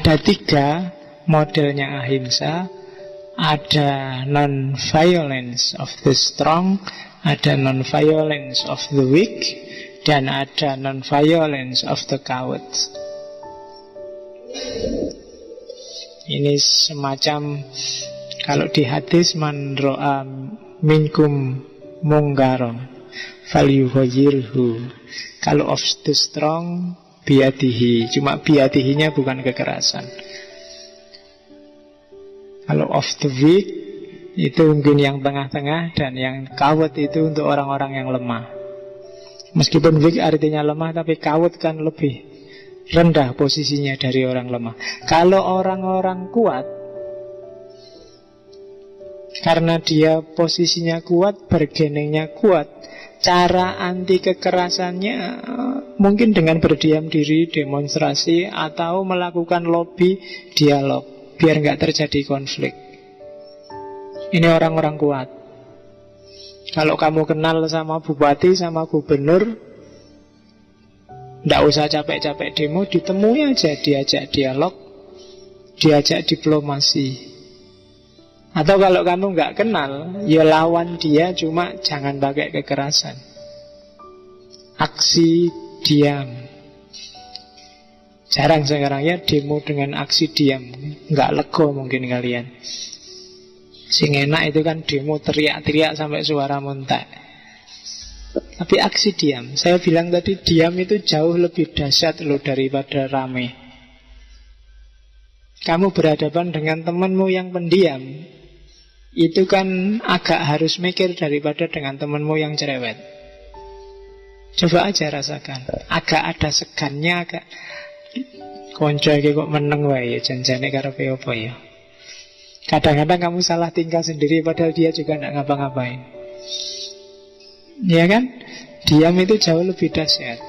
Ada 3 modelnya ahimsa. Ada non-violence of the strong, ada non-violence of the weak, dan ada non-violence of the coward. Ini semacam, kalau di hadis, man ro'a minkum mungkaron falyughayyirhu. Kalau of the strong, biyadihi. Cuma biyadihinya bukan kekerasan. Kalau of the weak, itu mungkin yang tengah-tengah, dan yang coward itu untuk orang-orang yang lemah. Meskipun weak artinya lemah, tapi coward kan lebih rendah posisinya dari orang lemah. Kalau orang-orang kuat, karena dia posisinya kuat, bargainingnya kuat, cara anti kekerasannya mungkin dengan berdiam diri, demonstrasi, atau melakukan lobby, dialog, biar nggak terjadi konflik. Ini orang-orang kuat. Kalau kamu kenal sama bupati, sama gubernur, nggak usah capek-capek demo, ditemui aja, diajak dialog, diajak diplomasi. Atau kalau kamu nggak kenal, ya lawan dia, cuma jangan pakai kekerasan. Aksi diam. Jarang sekarang ya demo dengan aksi diam. Nggak lego mungkin kalian. Sing enak itu kan demo teriak-teriak sampai suara muntah. Tapi aksi diam, saya bilang tadi, diam itu jauh lebih dahsyat loh daripada rame. Kamu berhadapan dengan temanmu yang pendiam, itu kan agak harus mikir daripada dengan temanmu yang cerewet. Coba aja rasakan, agak ada segannya, agak konco iki kok meneng wae ya, janjane karepe apa ya. Kadang-kadang kamu salah tingkah sendiri padahal dia juga tidak ngapa-ngapain. Ya kan? Diam itu jauh lebih dahsyat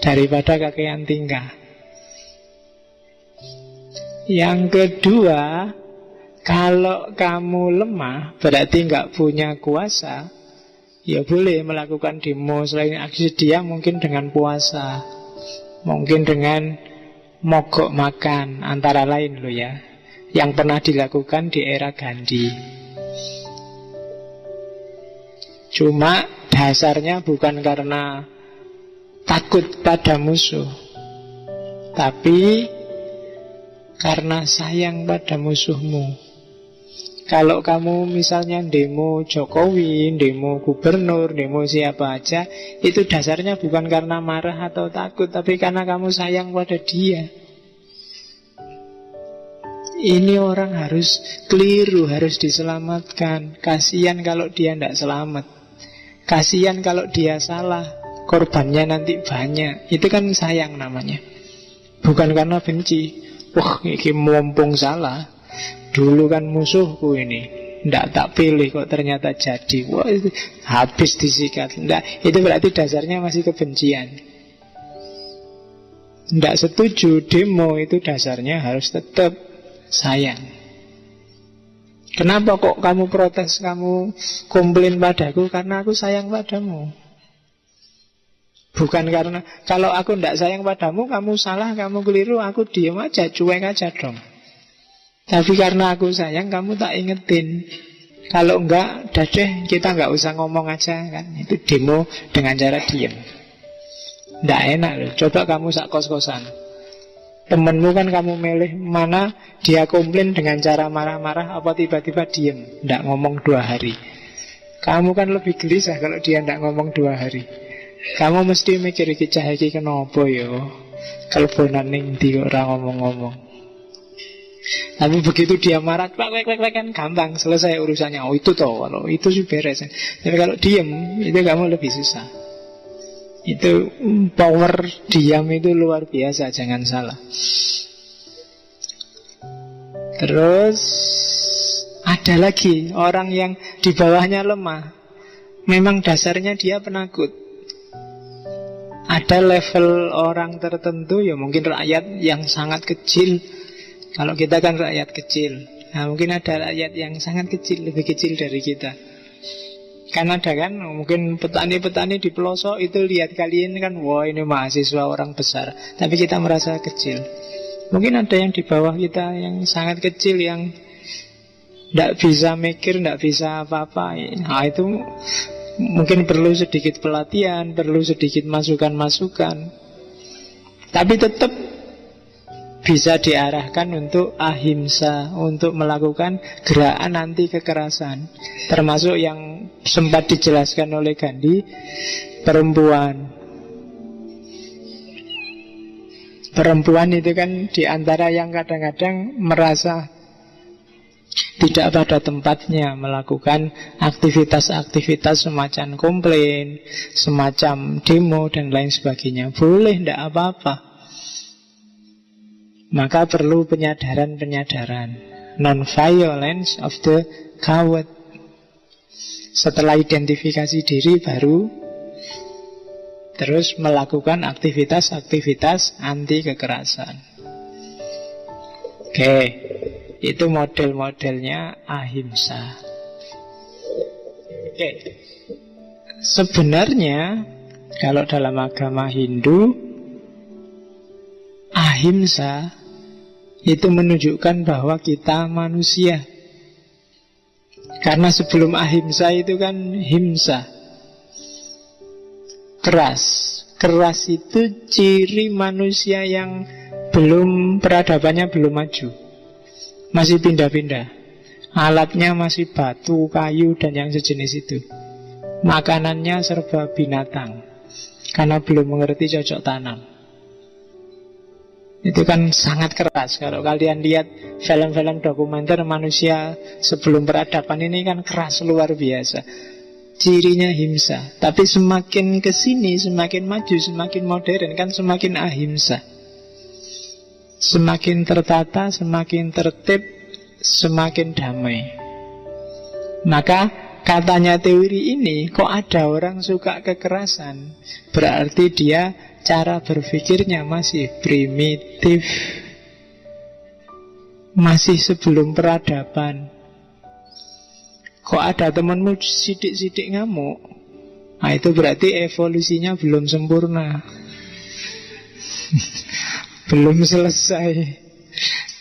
daripada kakean tingkah. Yang kedua, kalau kamu lemah, berarti nggak punya kuasa, ya boleh melakukan demo. Selain aksi diam, mungkin dengan puasa, mungkin dengan mogok makan, antara lain loh ya, yang pernah dilakukan di era Gandhi. Cuma dasarnya bukan karena takut pada musuh, tapi karena sayang pada musuhmu. Kalau kamu misalnya demo Jokowi, demo gubernur, demo siapa aja, itu dasarnya bukan karena marah atau takut, tapi karena kamu sayang pada dia. Ini orang harus keliru, harus diselamatkan. Kasihan kalau dia tidak selamat. Kasihan kalau dia salah, korbannya nanti banyak. Itu kan sayang namanya. Bukan karena benci. Wah, ini mumpung salah, dulu kan musuhku ini, ndak tak pilih kok ternyata jadi. Wah, itu habis disikat. Ndak, itu berarti dasarnya masih kebencian. Ndak setuju demo, itu dasarnya harus tetap sayang. Kenapa kok kamu protes, kamu komplain padaku? Karena aku sayang padamu. Bukan karena, kalau aku tidak sayang padamu, kamu salah, kamu keliru, aku diam aja, cuek aja dong. Tapi karena aku sayang, kamu tak ingetin. Kalau enggak, dah deh, kita enggak usah ngomong aja kan. Itu demo dengan cara diam. Tidak enak loh. Coba kamu sak kos-kosan, temenmu kan kamu milih mana dia komplain dengan cara marah-marah, apa tiba-tiba diem, tidak ngomong 2 hari. Kamu kan lebih gelisah kalau dia tidak ngomong 2 hari. Kamu mesti mikir iki cah iki kenapa yo, kalbonan ning ndi kok ora ngomong-ngomong. Tapi begitu dia marah, kan gampang selesai urusannya. Oh itu toh, kalau itu sih beres. Tapi kalau diem, itu kamu lebih susah. Itu power diam itu luar biasa, jangan salah. Terus ada lagi orang yang di bawahnya lemah, memang dasarnya dia penakut. Ada level orang tertentu, ya mungkin rakyat yang sangat kecil. Kalau kita kan rakyat kecil, nah mungkin ada rakyat yang sangat kecil, lebih kecil dari kita. Kan ada kan, mungkin petani-petani di pelosok itu lihat kalian kan, wah ini mahasiswa orang besar, tapi kita merasa kecil. Mungkin ada yang di bawah kita yang sangat kecil, yang tidak bisa mikir, tidak bisa apa-apa. Nah itu mungkin perlu sedikit pelatihan, perlu sedikit masukan-masukan. Tapi tetap bisa diarahkan untuk ahimsa, untuk melakukan gerakan anti kekerasan. Termasuk yang sempat dijelaskan oleh Gandhi, perempuan. Perempuan itu kan diantara yang kadang-kadang merasa tidak pada tempatnya melakukan aktivitas-aktivitas semacam komplain, semacam demo dan lain sebagainya. Boleh, tidak apa-apa. Maka perlu penyadaran-penyadaran. Non-violence of the coward. Setelah identifikasi diri baru terus melakukan aktivitas-aktivitas anti kekerasan. Oke. Itu model-modelnya ahimsa. Oke. Sebenarnya kalau dalam agama Hindu, ahimsa itu menunjukkan bahwa kita manusia. Karena sebelum ahimsa itu kan himsa, keras. Keras itu ciri manusia yang peradabannya belum maju, masih pindah-pindah. Alatnya masih batu, kayu, dan yang sejenis itu. Makanannya serba binatang, karena belum mengerti cocok tanam. Itu kan sangat keras. Kalau kalian lihat film-film dokumenter manusia sebelum peradaban ini kan keras luar biasa. Cirinya himsa. Tapi semakin kesini, semakin maju, semakin modern kan semakin ahimsa. Semakin tertata, semakin tertib, semakin damai. Maka katanya teori ini, kok ada orang suka kekerasan, berarti dia cara berpikirnya masih primitif, masih sebelum peradaban. Kok ada temanmu sidik-sidik ngamuk, nah itu berarti evolusinya belum sempurna. Belum selesai.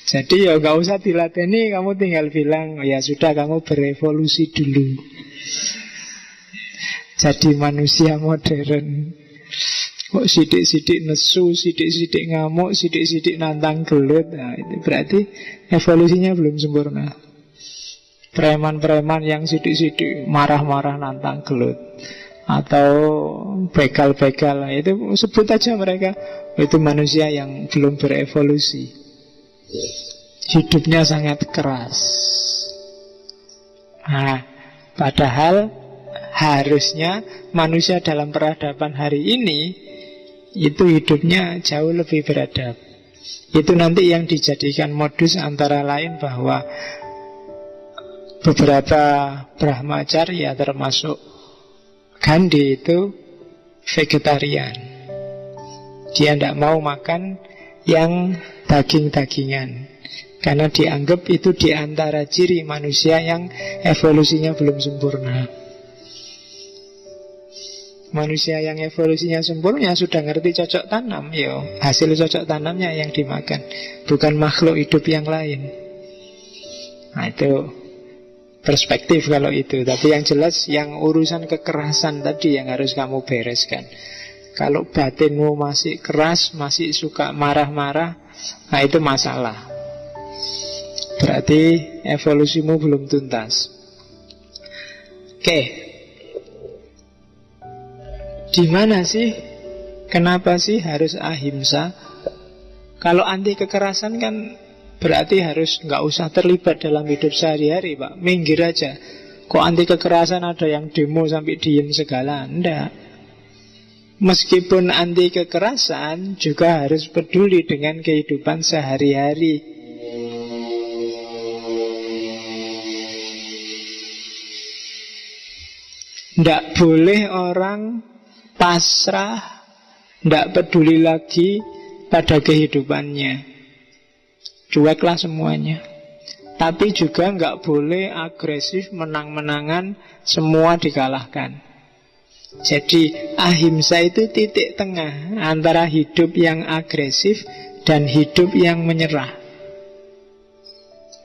Jadi ya gak usah dilateni, kamu tinggal bilang, ya sudah kamu berevolusi dulu, jadi manusia modern. Kok sidik-sidik nesu, sidik-sidik ngamuk, sidik-sidik nantang gelut, nah itu berarti evolusinya belum sempurna. Preman-preman yang sidik-sidik marah-marah nantang gelut, atau begal-begal, itu sebut aja mereka, itu manusia yang belum berevolusi. Hidupnya sangat keras. Nah, padahal harusnya manusia dalam peradaban hari ini itu hidupnya jauh lebih beradab. Itu nanti yang dijadikan modus antara lain bahwa beberapa Brahmacharya termasuk Gandhi itu vegetarian. Dia tidak mau makan yang daging-dagingan, karena dianggap itu diantara ciri manusia yang evolusinya belum sempurna. Manusia yang evolusinya sempurna sudah ngerti cocok tanam, yo hasil cocok tanamnya yang dimakan, bukan makhluk hidup yang lain. Nah itu perspektif kalau itu. Tapi yang jelas yang urusan kekerasan tadi yang harus kamu bereskan. Kalau batinmu masih keras, masih suka marah-marah, nah itu masalah. Berarti evolusimu belum tuntas. Oke. Di mana sih? Kenapa sih harus ahimsa? Kalau anti kekerasan kan berarti harus nggak usah terlibat dalam hidup sehari-hari, Pak. Minggir aja. Kok anti kekerasan ada yang demo sampai diem segala? Enggak. Meskipun anti kekerasan juga harus peduli dengan kehidupan sehari-hari. Tidak boleh orang pasrah, tidak peduli lagi pada kehidupannya, cueklah semuanya. Tapi juga nggak boleh agresif, menang-menangan, semua dikalahkan. Jadi ahimsa itu titik tengah antara hidup yang agresif dan hidup yang menyerah.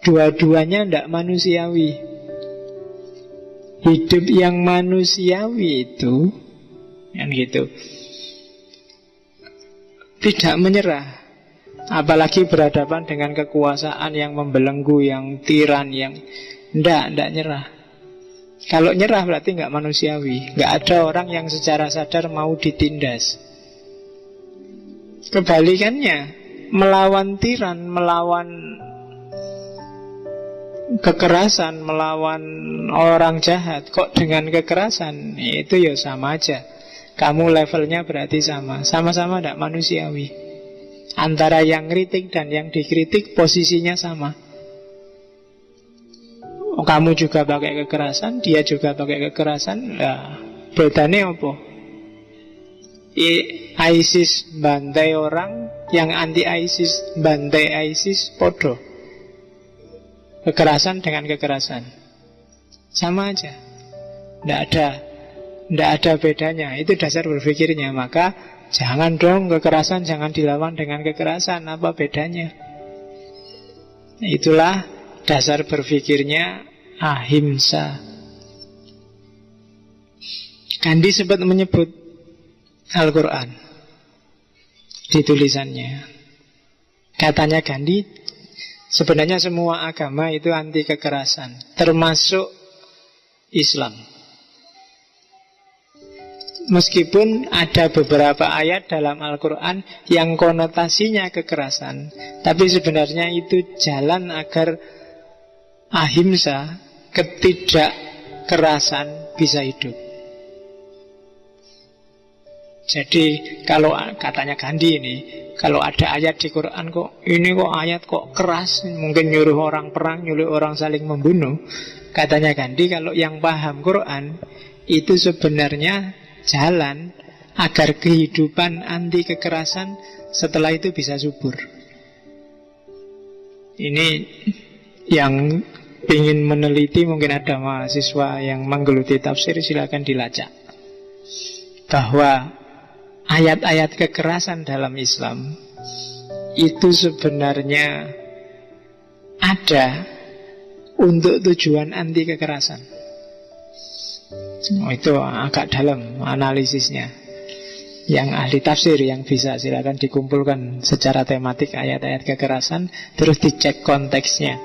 Dua-duanya tidak manusiawi. Hidup yang manusiawi itu yang gitu, tidak menyerah. Apalagi berhadapan dengan kekuasaan yang membelenggu, yang tiran, yang tidak nyerah. Kalau nyerah berarti nggak manusiawi. Nggak ada orang yang secara sadar mau ditindas. Kebalikannya, melawan tiran, melawan kekerasan, melawan orang jahat kok dengan kekerasan, itu ya sama aja. Kamu levelnya berarti sama. Sama-sama tidak manusiawi. Antara yang kritik dan yang dikritik posisinya sama. Kamu juga pakai kekerasan, dia juga pakai kekerasan. Nah, bedanya apa? ISIS bantai orang, yang anti ISIS bantai ISIS, podo. Kekerasan dengan kekerasan sama aja. Tidak ada bedanya. Itu dasar berpikirnya. Maka jangan dong kekerasan, jangan dilawan dengan kekerasan. Apa bedanya? Itulah dasar berpikirnya ahimsa. Gandhi sempat menyebut Al-Quran di tulisannya. Katanya Gandhi, sebenarnya semua agama itu anti kekerasan, termasuk Islam. Meskipun ada beberapa ayat dalam Al-Quran yang konotasinya kekerasan, tapi sebenarnya itu jalan agar ahimsa, ketidakkerasan, bisa hidup. Jadi kalau katanya Gandhi ini, kalau ada ayat di Quran kok ini kok ayat kok keras, mungkin nyuruh orang perang, nyuruh orang saling membunuh, katanya Gandhi, kalau yang paham Quran itu sebenarnya jalan agar kehidupan anti kekerasan setelah itu bisa subur. Ini yang ingin meneliti, mungkin ada mahasiswa yang menggeluti tafsir, silakan dilacak bahwa ayat-ayat kekerasan dalam Islam itu sebenarnya ada untuk tujuan anti kekerasan. Itu agak dalam analisisnya. Yang ahli tafsir yang bisa silakan dikumpulkan secara tematik ayat-ayat kekerasan, terus dicek konteksnya.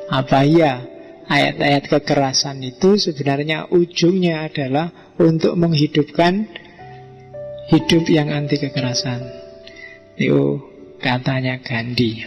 Apa iya ayat-ayat kekerasan itu sebenarnya ujungnya adalah untuk menghidupkan hidup yang anti kekerasan. Itu katanya Gandhi.